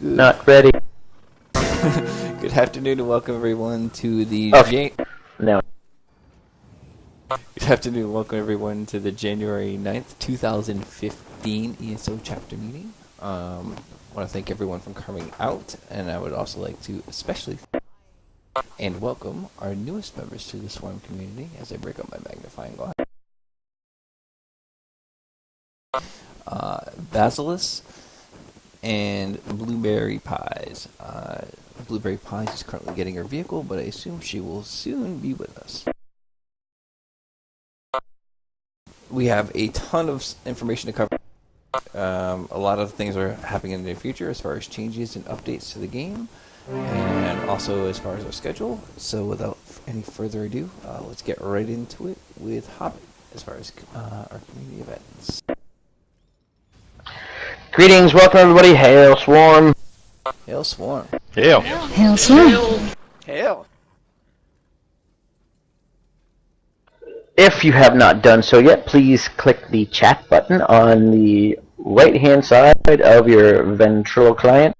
Not ready. Good afternoon and welcome everyone to the No. Good afternoon and welcome everyone to the January 9th, 2015 ESO chapter meeting. I want to thank everyone for coming out, and I would also like to especially and welcome our newest members to the Swarm community as I break up my magnifying glass. Basilisk and Blueberry Pies. Blueberry Pies is currently getting her vehicle, but I assume she will soon be with us. We have a ton of information to cover. A lot of things are happening in the near future as far as changes and updates to the game, and also as far as our schedule. So without any further ado, let's get right into it with Hobbit as far as our community events. Greetings, welcome everybody. Hail Swarm. Hail Swarm. Hail. Hail Swarm. Hail. If you have not done so yet, please click the chat button on the right-hand side of your Ventrilo client.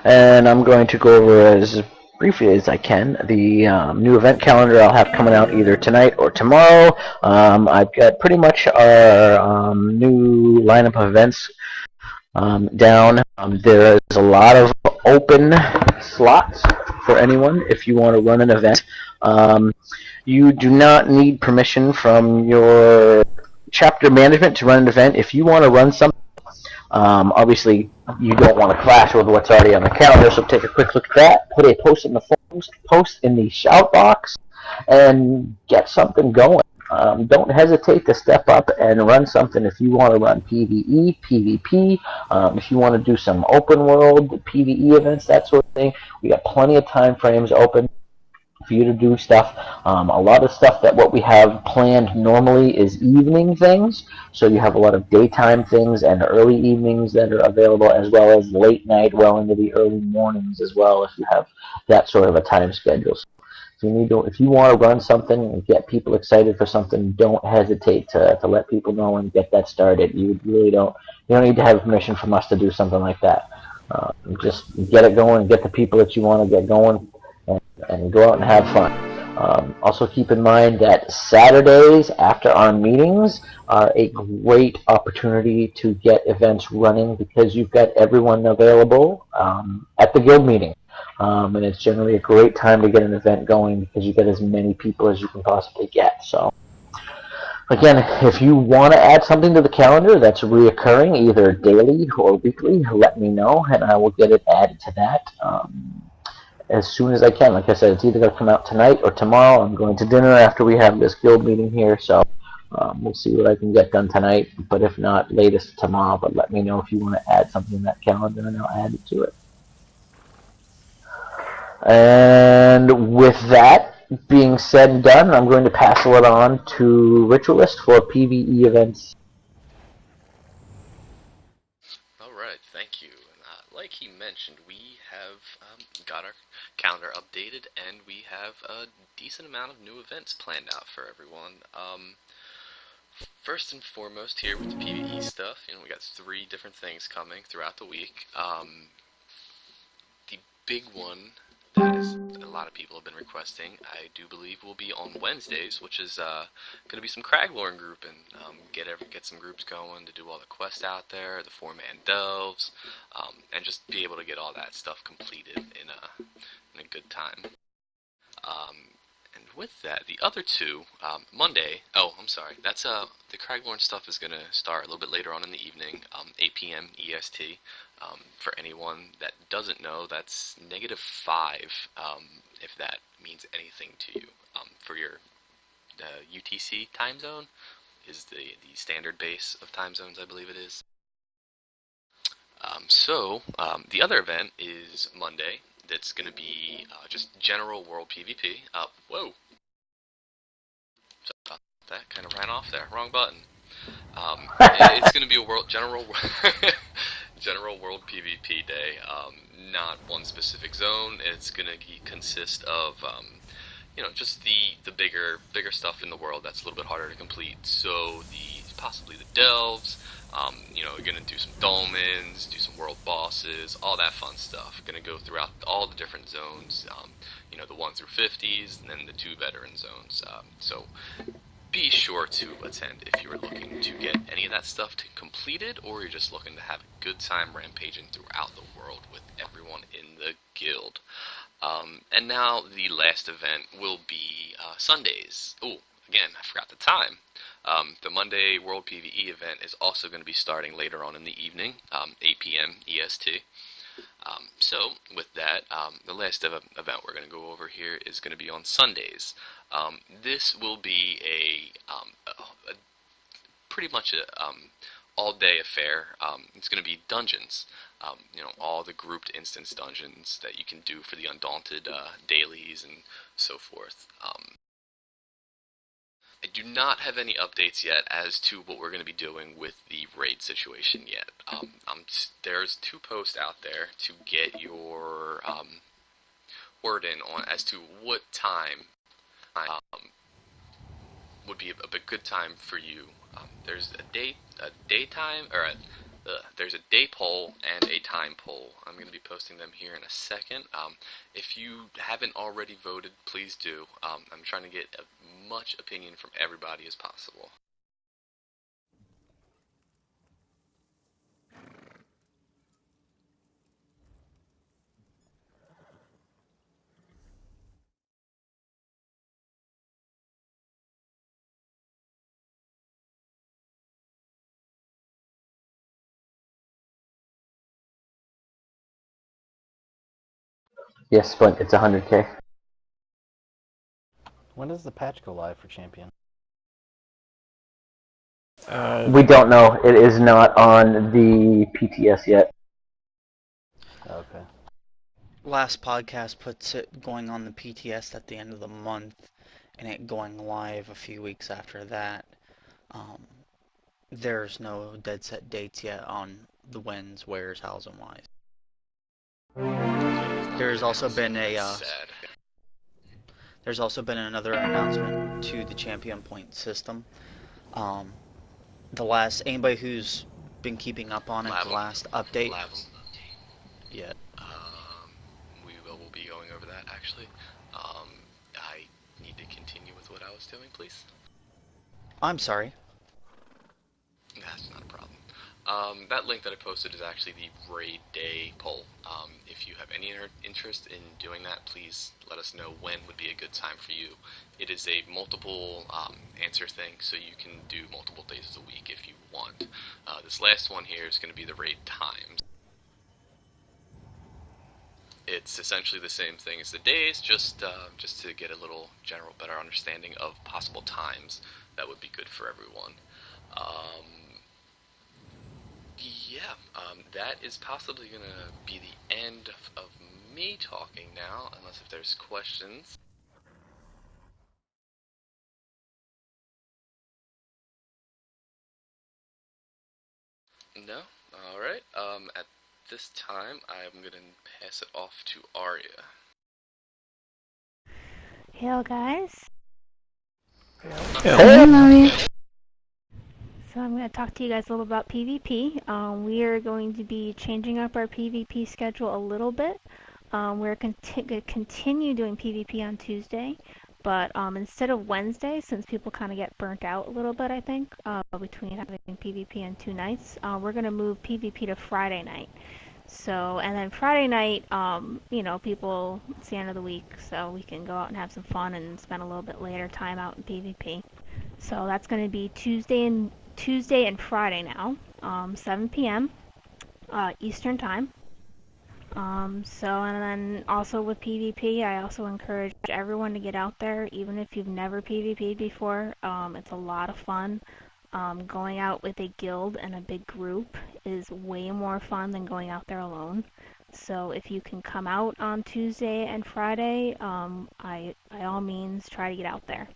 And I'm going to go over as briefly as I can the new event calendar I'll have coming out either tonight or tomorrow. I've got pretty much our new lineup of events down. There is a lot of open slots for anyone if you want to run an event. You do not need permission from your chapter management to run an event. If you want to run something, obviously you don't want to clash with what's already on the calendar, so take a quick look at that, put a post in the forums, post in the shout box, and get something going. Don't hesitate to step up and run something if you want to run PvE, PvP, if you want to do some open world PvE events, that sort of thing. We got plenty of time frames open for you to do stuff. A lot of stuff that what we have planned normally is evening things, so you have a lot of daytime things and early evenings that are available, as well as late night well into the early mornings as well, if you have that sort of a time schedule. If you want to run something and get people excited for something, don't hesitate to let people know and get that started. You don't need to have permission from us to do something like that. Just get it going, get the people that you want to get going, and go out and have fun. Also keep in mind that Saturdays after our meetings are a great opportunity to get events running because you've got everyone available at the guild meeting. And it's generally a great time to get an event going because you get as many people as you can possibly get. So, again, if you want to add something to the calendar that's reoccurring, either daily or weekly, let me know, and I will get it added to that as soon as I can. Like I said, it's either going to come out tonight or tomorrow. I'm going to dinner after we have this guild meeting here, so we'll see what I can get done tonight, but if not, latest tomorrow. But let me know if you want to add something in that calendar, and I'll add it to it. And with that being said and done, I'm going to pass it on to Ritualist for PvE events. Alright, thank you. And, like he mentioned, we have got our calendar updated, and we have a decent amount of new events planned out for everyone. First and foremost here with the PvE stuff, we got 3 different things coming throughout the week. The big one that is a lot of people have been requesting, I do believe, will be on Wednesdays, which is going to be some Craglorn grouping. Get some groups going to do all the quests out there, the 4-man delves, and just be able to get all that stuff completed in a good time. And with that, the other 2, Monday, that's the Craglorn stuff is going to start a little bit later on in the evening, 8 p.m. EST. For anyone that doesn't know, that's -5, if that means anything to you. For your UTC time zone is the standard base of time zones, I believe it is. The other event is Monday. That's going to be just general world PvP. Whoa! So that kind of ran off there. Wrong button. It's going to be a general world PvP day. Not one specific zone. It's going to consist of just the bigger stuff in the world that's a little bit harder to complete. So possibly the delves. You're gonna do some dolmens, do some world bosses, all that fun stuff. Gonna go throughout all the different zones. The 1 through 50s, and then the 2 veteran zones. So be sure to attend if you are looking to get any of that stuff completed, or you're just looking to have a good time rampaging throughout the world with everyone in the guild. And now the last event will be Sundays. Oh, again, I forgot the time. The Monday World PvE event is also going to be starting later on in the evening, 8 p.m. EST. So with that, the last event we're going to go over here is going to be on Sundays. This will be a pretty much a all-day affair. It's going to be dungeons. All the grouped instance dungeons that you can do for the Undaunted dailies and so forth. I do not have any updates yet as to what we're going to be doing with the raid situation yet. There's 2 posts out there to get your word in on as to what time would be a good time for you. There's there's a day poll and a time poll. I'm going to be posting them here in a second. If you haven't already voted, please do. I'm trying to get as much opinion from everybody as possible. Yes, but it's 100K. When does the patch go live for Champion? We don't know. It is not on the PTS yet. Okay. Last podcast puts it going on the PTS at the end of the month, and it going live a few weeks after that. There's no dead set dates yet on the wins, wheres, hows, and whys. There's also been another announcement to the champion point system. Anybody who's been keeping up on it, the last update. Yeah. We will be going over that actually. I need to continue with what I was doing, please. I'm sorry. That's not a problem. That link that I posted is actually the raid day poll. If you have any interest in doing that, please let us know when would be a good time for you. It is a multiple answer thing, so you can do multiple days a week if you want. This last one here is going to be the raid times. It's essentially the same thing as the days, just to get a little general better understanding of possible times that would be good for everyone. That is possibly going to be the end of me talking now, unless if there's questions. No? Alright. At this time, I'm going to pass it off to Arya. Hello, guys. Hey. Mommy. So I'm going to talk to you guys a little about PvP. We are going to be changing up our PvP schedule a little bit. We're going to continue doing PvP on Tuesday, but instead of Wednesday, since people kind of get burnt out a little bit, I think, between having PvP on 2 nights, we're going to move PvP to Friday night. So, and then Friday night, people, it's the end of the week, so we can go out and have some fun and spend a little bit later time out in PvP. So that's going to be Tuesday and Friday now, 7 p.m. Eastern time. And then also with PvP, I also encourage everyone to get out there, even if you've never PvP'd before. It's a lot of fun. Going out with a guild and a big group is way more fun than going out there alone. So if you can come out on Tuesday and Friday, by all means try to get out there.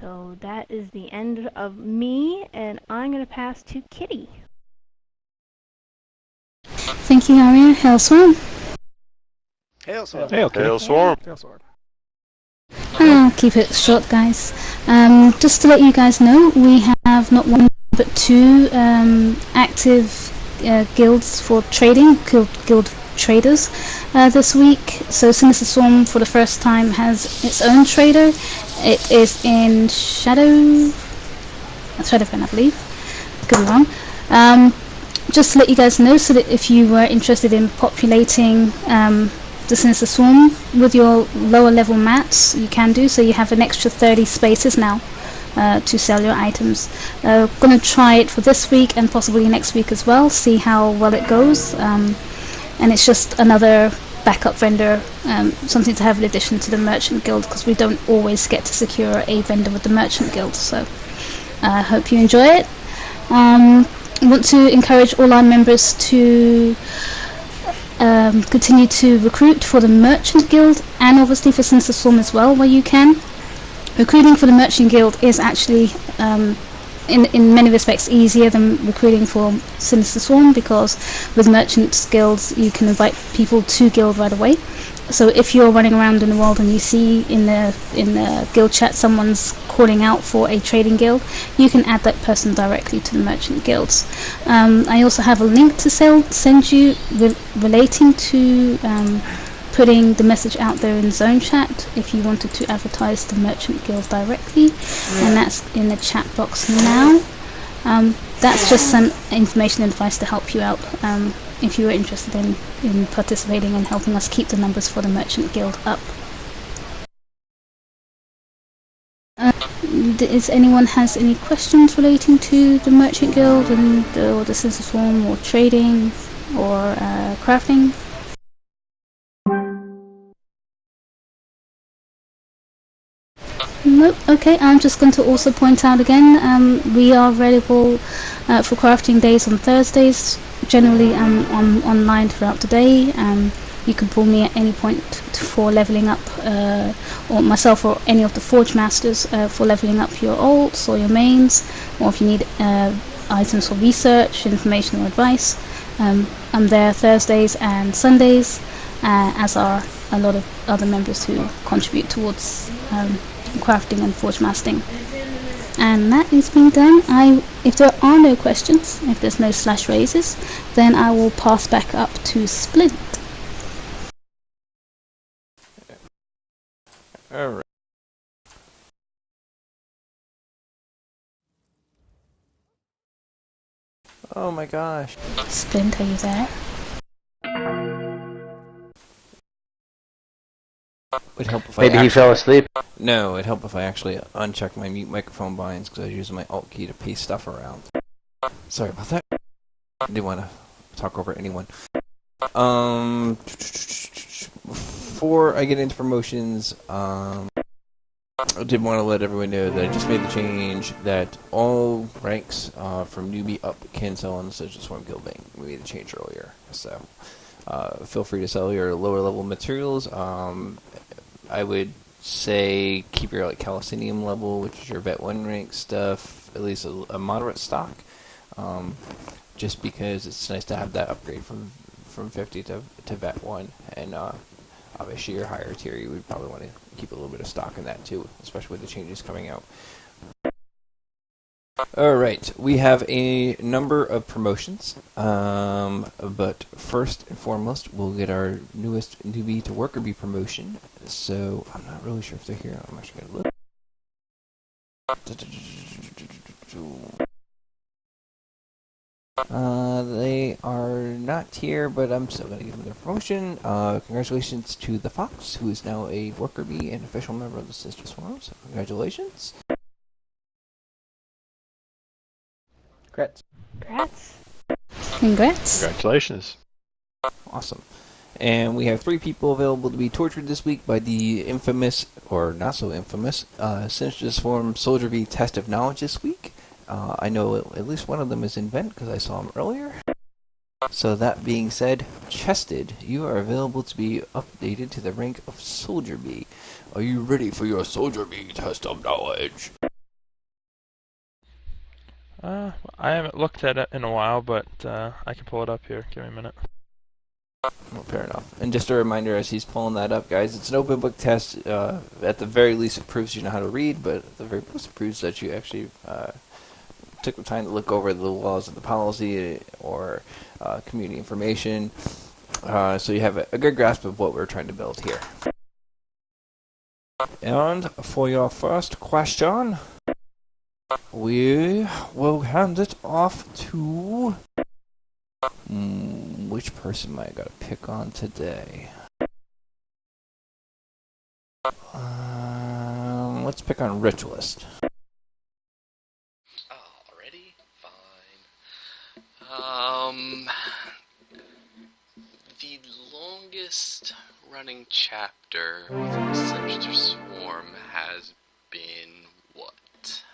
So that is the end of me, and I'm going to pass to Kitty. Thank you, Arya. Hailstorm. Hailstorm. Hail, Kitty. Hail Swarm. Hail Swarm. I'll keep it short, guys. Just to let you guys know, we have not one but two active guilds for trading, guild traders this week. So Sinister Swarm for the first time has its own trader. It is in Shadowfen, I believe. Could be wrong. Just to let you guys know, so that if you were interested in populating the Sinister Swarm with your lower level mats, you can do so. You have an extra 30 spaces now to sell your items. Gonna try it for this week and possibly next week as well, see how well it goes. And it's just another backup vendor, something to have in addition to the Merchant Guild, because we don't always get to secure a vendor with the Merchant Guild. So I hope you enjoy it. I want to encourage all our members to continue to recruit for the Merchant Guild and obviously for Sinister Swarm as well, where you can. Recruiting for the Merchant Guild is actually in many respects easier than recruiting for Sinister Swarm, because with Merchant Guilds you can invite people to guild right away. So if you're running around in the world and you see in the guild chat someone's calling out for a trading guild, you can add that person directly to the Merchant Guilds. I also have a link to send you relating to putting the message out there in Zone Chat if you wanted to advertise the Merchant Guild directly, and that's in the chat box now. That's just some information and advice to help you out if you are interested in participating and helping us keep the numbers for the Merchant Guild up. Does anyone has any questions relating to the Merchant Guild and or the Sinister Swarm or trading or crafting? Nope. Okay, I'm just going to also point out again, we are available for crafting days on Thursdays. Generally, I'm online throughout the day. You can pull me at any point for leveling up, or myself or any of the Forge Masters for leveling up your alts or your mains, or if you need items for research, information or advice. I'm there Thursdays and Sundays, as are a lot of other members who contribute towards crafting and forge masting. And that is being done. If there are no questions, if there's no slash raises, then I will pass back up to Splint. Alright. Oh my gosh. Splint, are you there? Would help if Maybe I he fell asleep. No, it'd help if I actually uncheck my mute microphone binds, because I was using my alt key to paste stuff around. Sorry about that. I didn't want to talk over anyone. Before I get into promotions, I did want to let everyone know that I just made the change that all ranks from newbie up can sell on the Sinister Swarm Guild Bank. We made the change earlier, so feel free to sell your lower level materials. I would say keep your Calisthenium level, which is your Vet 1 rank stuff, at least a moderate stock, just because it's nice to have that upgrade from 50 to Vet 1, and obviously your higher tier you would probably want to keep a little bit of stock in that too, especially with the changes coming out. Alright, we have a number of promotions, but first and foremost we'll get our newest newbie to worker bee promotion. So I'm not really sure if they're here. I'm actually going to look. They are not here, but I'm still going to give them their promotion. Congratulations to the Fox, who is now a worker bee and official member of the Sinister Swarm. So congratulations. Congrats. Congrats. Congrats. Congratulations. Awesome. And we have 3 people available to be tortured this week by the infamous, or not so infamous, Sinister Swarm Soldier Bee Test of Knowledge this week. I know at least one of them is in Vent, because I saw him earlier. So that being said, Chested, you are available to be updated to the rank of Soldier Bee. Are you ready for your Soldier Bee Test of Knowledge? I haven't looked at it in a while, but I can pull it up here. Give me a minute. Well, fair enough. And just a reminder, as he's pulling that up, guys, it's an open book test. At the very least, it proves you know how to read, but at the very most, it proves that you actually took the time to look over the laws of the policy or community information, so you have a good grasp of what we're trying to build here. And for your first question, we will hand it off to... which person am I going to pick on today? Let's pick on Ritualist. Already? Fine. The longest running chapter within the Sinister Swarm has been what?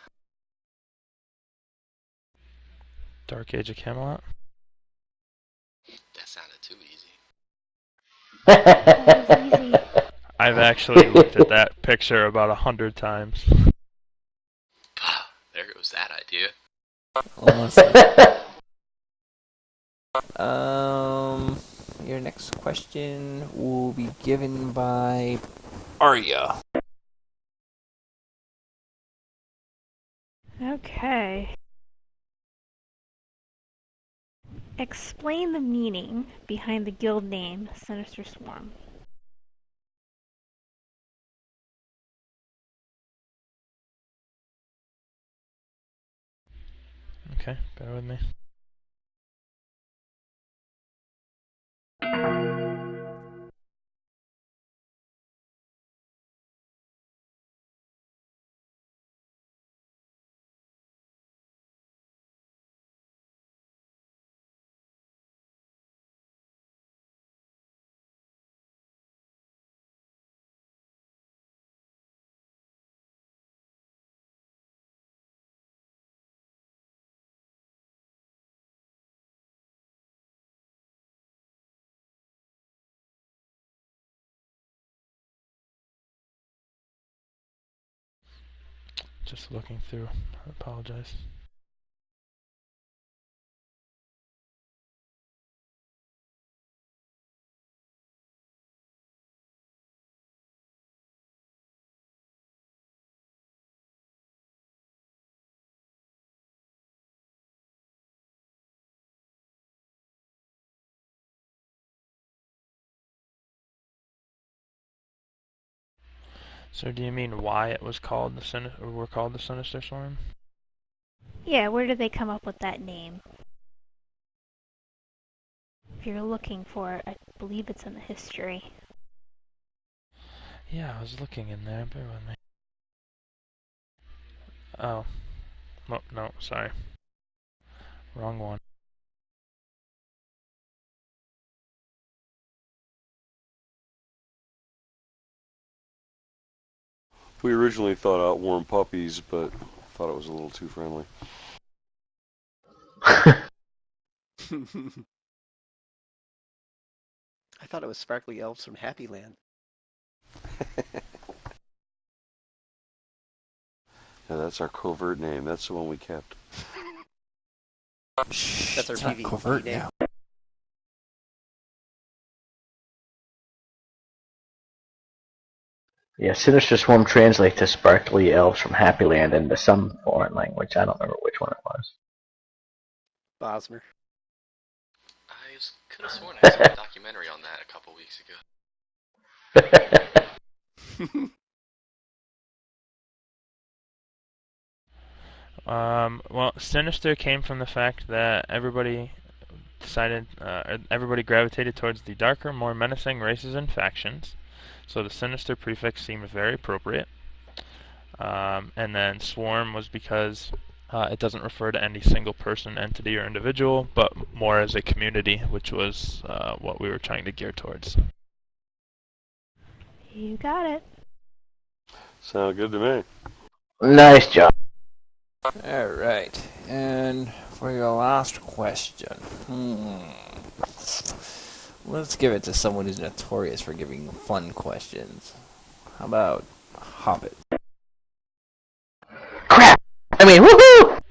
Dark Age of Camelot. That sounded too easy. That was easy. I've actually looked at that picture about 100 times. There goes that idea. Awesome. Your next question will be given by Arya. Okay. Explain the meaning behind the guild name Sinister Swarm. Okay, bear with me. Just looking through. I apologize. So do you mean why it was called were called the Sinister Swarm? Yeah, where did they come up with that name? If you're looking for it, I believe it's in the history. Yeah, I was looking in there. Bear with me. Oh. Oh, no, sorry. Wrong one. We originally thought out warm puppies, but thought it was a little too friendly. I thought it was sparkly elves from Happy Land. Yeah, that's our covert name. That's the one we kept. That's our It's not PvP covert name. now. Yeah, Sinister Swarm translates to sparkly elves from Happy Land into some foreign language. I don't remember which one it was. Bosmer. I could have sworn I saw a documentary on that a couple weeks ago. Well, Sinister came from the fact that everybody gravitated towards the darker, more menacing races and factions. So the Sinister prefix seemed very appropriate. And then Swarm was because it doesn't refer to any single person, entity, or individual, but more as a community, which was what we were trying to gear towards. You got it. Sound good to me. Nice job. Alright, and for your last question, let's give it to someone who's notorious for giving fun questions. How about Hobbit? Crap! I mean, woohoo!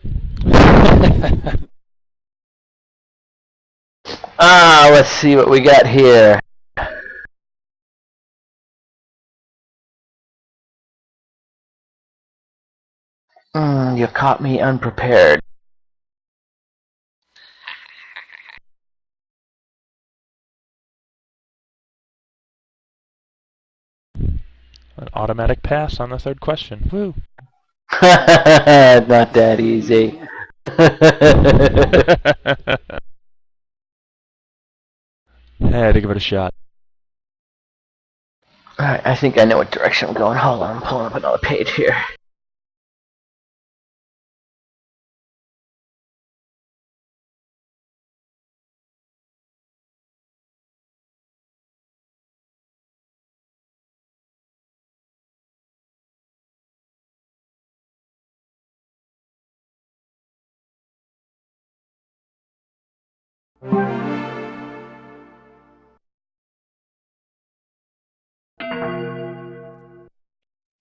let's see what we got here. You caught me unprepared. An automatic pass on the third question. Woo! Not that easy. I had to give it a shot. Alright, I think I know what direction I'm going. Hold on, I'm pulling up another page here.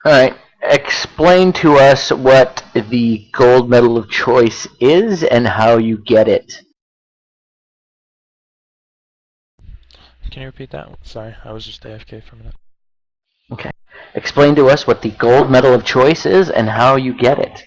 Alright, explain to us what the gold medal of choice is and how you get it. Can you repeat that? Sorry, I was just AFK for a minute. Okay. Explain to us what the gold medal of choice is and how you get it.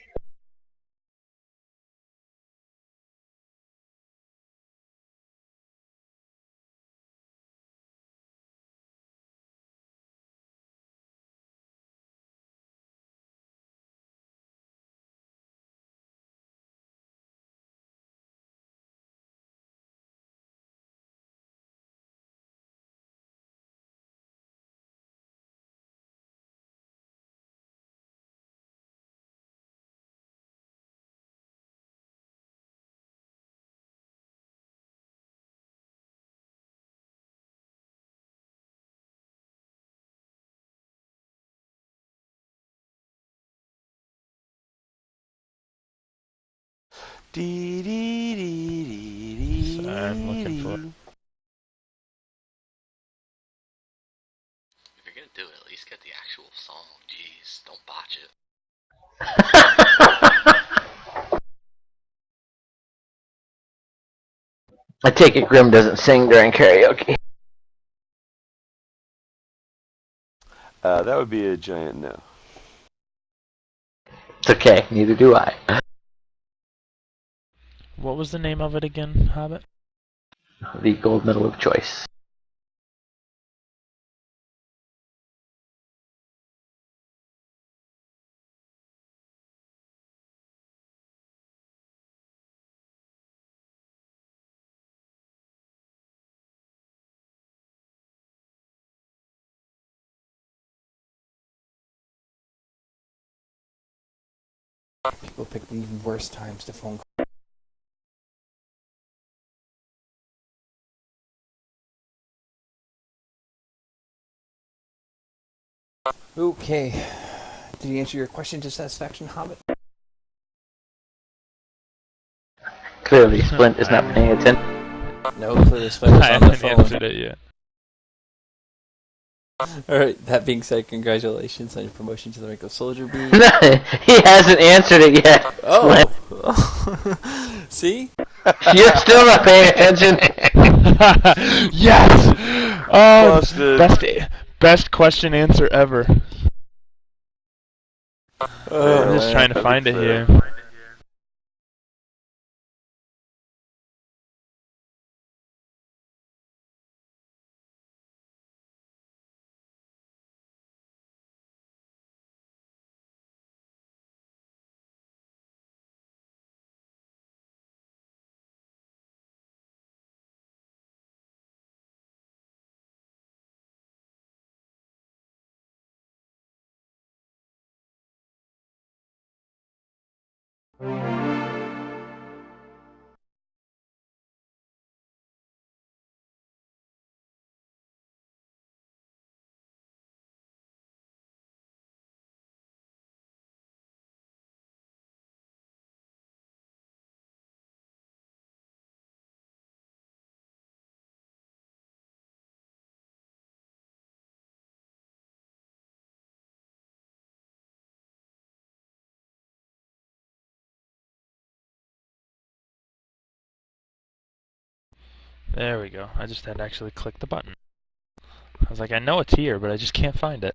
Dee, dee, dee, dee, So I'm looking for. If you're gonna do it, at least get the actual song. Jeez, don't botch it. I take it Grim doesn't sing during karaoke. That would be a giant no. It's okay, neither do I. What was the name of it again, Hobbit? The gold medal of choice. People pick the worst times to phone call. Okay. Did he answer your question to satisfaction, Hobbit? Clearly, Splint is not paying attention. No, clearly Splint was I on the haven't phone. answered it yet. Alright, that being said, congratulations on your promotion to the rank of Soldier Bee. He hasn't answered it yet. Oh! See? You're still not paying attention. Yes! Oh, Busted. best question answer ever. I'm just trying to Epic find it fail. here. There we go. I just had to actually click the button. I was like, I know it's here, but I just can't find it.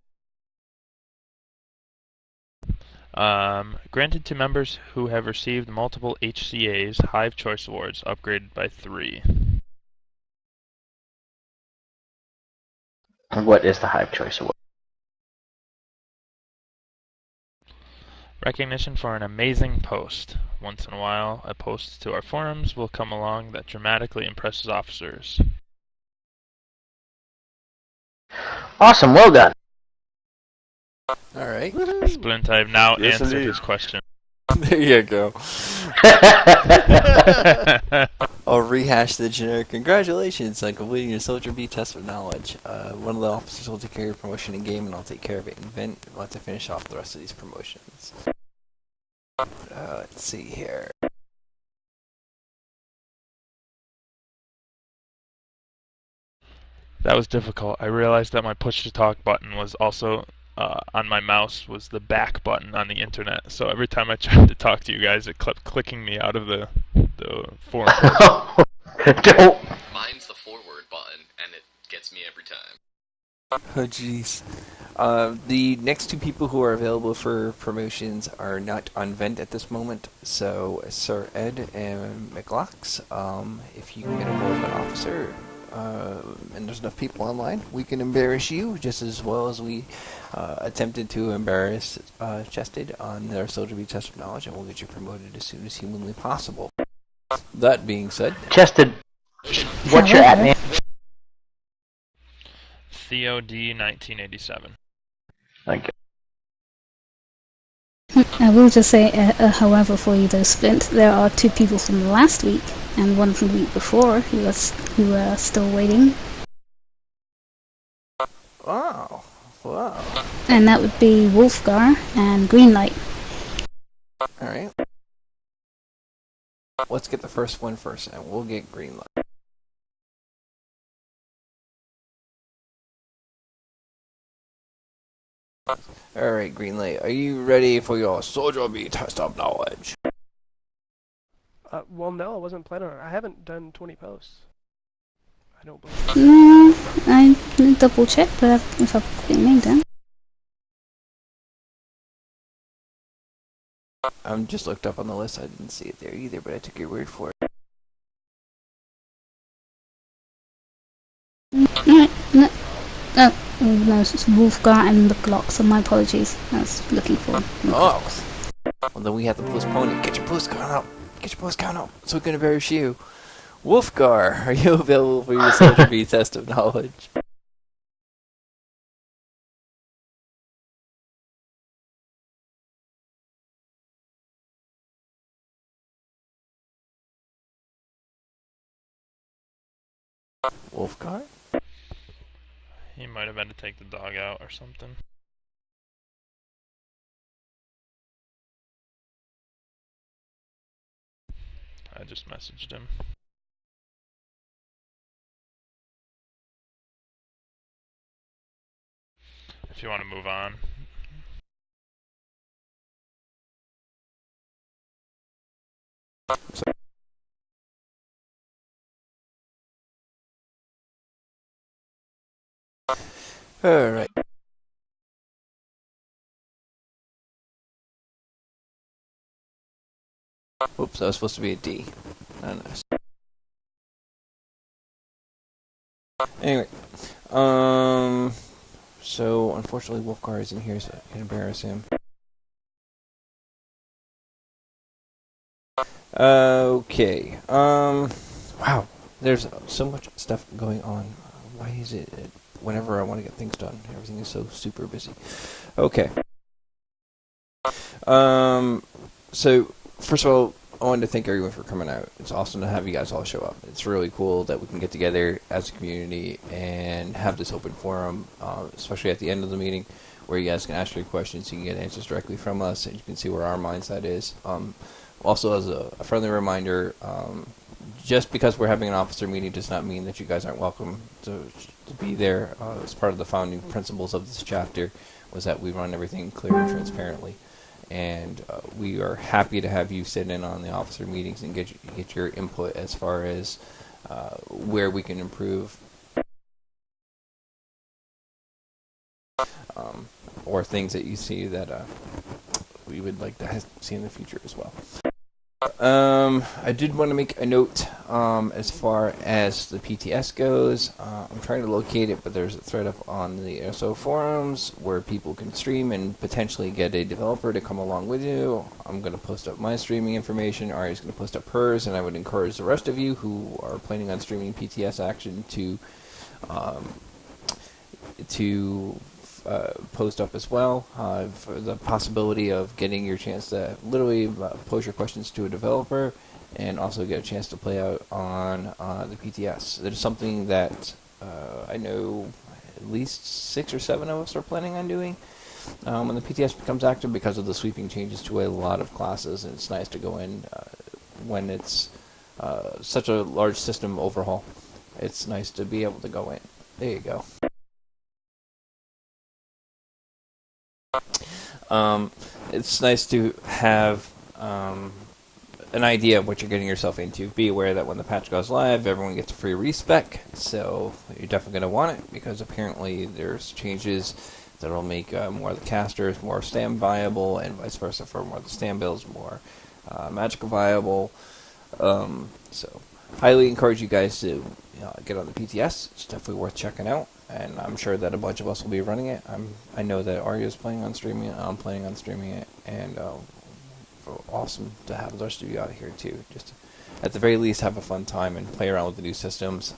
Granted to members who have received multiple HCA's Hive Choice Awards, upgraded by 3. What is the Hive Choice Award? Recognition for an amazing post. Once in a while, a post to our forums will come along that dramatically impresses officers. Awesome, well done. All right. Splint, I have now Yes, answered indeed. his question. There you go. I'll rehash the generic congratulations on completing your Soldier B test of knowledge. One of the officers will take care of your promotion in game, and I'll take care of it in event. We'll have to finish off the rest of these promotions. Let's see here. That was difficult. I realized that my push to talk button was also on my mouse was the back button on the internet. So every time I tried to talk to you guys, it kept clicking me out of the forum. Don't. Mine's the forward button, and it gets me every time. Oh, jeez. The next two people who are available for promotions are not on vent at this moment, so Sir Ed and McLox, if you can get a hold of an officer, and there's enough people online, we can embarrass you just as well as we attempted to embarrass Chested on their Soldier B test of knowledge, and we'll get you promoted as soon as humanly possible. That being said, Chested, what's your at name? COD 1987. Okay. I will just say, however, for you though, Splint, there are 2 people from last week and 1 from the week before who are still waiting, wow. and that would be Wolfgar and Greenlight. Alright. Let's get the first one first, and we'll get Greenlight. Alright, Greenlight, are you ready for your Soldier B test of knowledge? Well, no, I wasn't planning on it. I haven't done 20 posts. I don't believe. I double check, but if I've put your name down. I'm just looked up on the list. I didn't see it there either, but I took your word for it. No, it's Wolfgar and McLock, so my apologies. I was looking for Oh. Well, then we have to postpone it. Get your post count out. Get your post count out. So we can embarrass you. Wolfgar, are you available for your Soldier B test of knowledge? Wolfgar? He might have had to take the dog out or something. I just messaged him. If you want to move on. Alright. Oops, that was supposed to be a D. Not an S. Anyway, so unfortunately Wolfgar isn't here, so I can embarrass him. Okay, wow, there's so much stuff going on. Why is it whenever I want to get things done, everything is so super busy? Okay. So, first of all, I wanted to thank everyone for coming out. It's awesome to have you guys all show up. It's really cool that we can get together as a community and have this open forum, especially at the end of the meeting, where you guys can ask your questions, you can get answers directly from us, and you can see where our mindset is. Also, as a friendly reminder, just because we're having an officer meeting does not mean that you guys aren't welcome to be there. As part of the founding principles of this chapter was that we run everything clear and transparently. And we are happy to have you sit in on the officer meetings and get your input as far as where we can improve, or things that you see that we would like to see in the future as well. I did want to make a note as far as the PTS goes. I'm trying to locate it, but there's a thread up on the ASO forums where people can stream and potentially get a developer to come along with you. I'm going to post up my streaming information. Ari's going to post up hers, and I would encourage the rest of you who are planning on streaming PTS action to post up as well, for the possibility of getting your chance to literally pose your questions to a developer and also get a chance to play out on the PTS. That is something that I know at least 6 or 7 of us are planning on doing when the PTS becomes active, because of the sweeping changes to a lot of classes, and it's nice to go in when it's such a large system overhaul. It's nice to be able to go in. There you go. It's nice to have an idea of what you're getting yourself into. Be aware that when the patch goes live, everyone gets a free respec, so you're definitely going to want it, because apparently there's changes that will make more of the casters more stand viable, and vice versa for more of the stand builds more magic viable. So highly encourage you guys to get on the PTS. It's definitely worth checking out, and I'm sure that a bunch of us will be running it. I know that Arya is planning on streaming it. I'm planning on streaming it, and awesome to have the rest of you out here too. Just at the very least, have a fun time and play around with the new systems.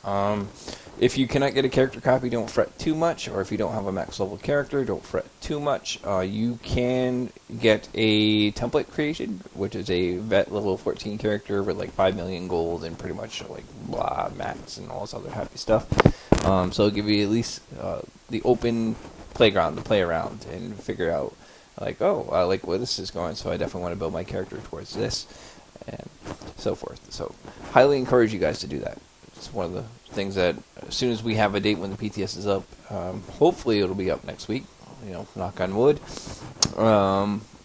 If you cannot get a character copy, don't fret too much, or if you don't have a max level character, don't fret too much. You can get a template creation, which is a vet level 14 character with like 5 million gold and pretty much like blah max and all this other happy stuff. So it'll give you at least the open playground to play around and figure out, like, oh, I like where this is going, so I definitely want to build my character towards this, and so forth. So highly encourage you guys to do that. It's one of the things that as soon as we have a date when the PTS is up, hopefully it'll be up next week, knock on wood,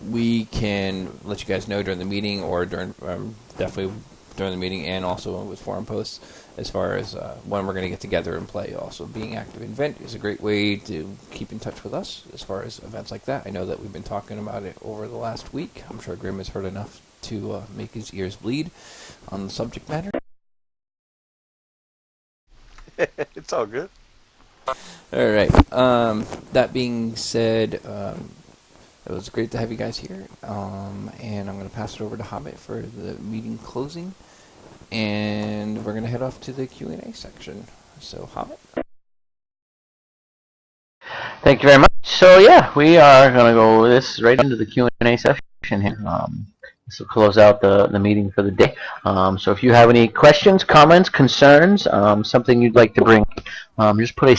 we can let you guys know during the meeting, or during definitely during the meeting, and also with forum posts, as far as when we're going to get together and play. Also, being active in Vent is a great way to keep in touch with us as far as events like that. I know that we've been talking about it over the last week. I'm sure Grim has heard enough to make his ears bleed on the subject matter. It's all good. All right. That being said, it was great to have you guys here, and I'm going to pass it over to Hobbit for the meeting closing, and we're going to head off to the Q&A section. So, Hobbit. Thank you very much. So yeah, we are going to go this right into the Q&A session here. This will close out the meeting for the day. So if you have any questions, comments, concerns, something you'd like to bring, just put a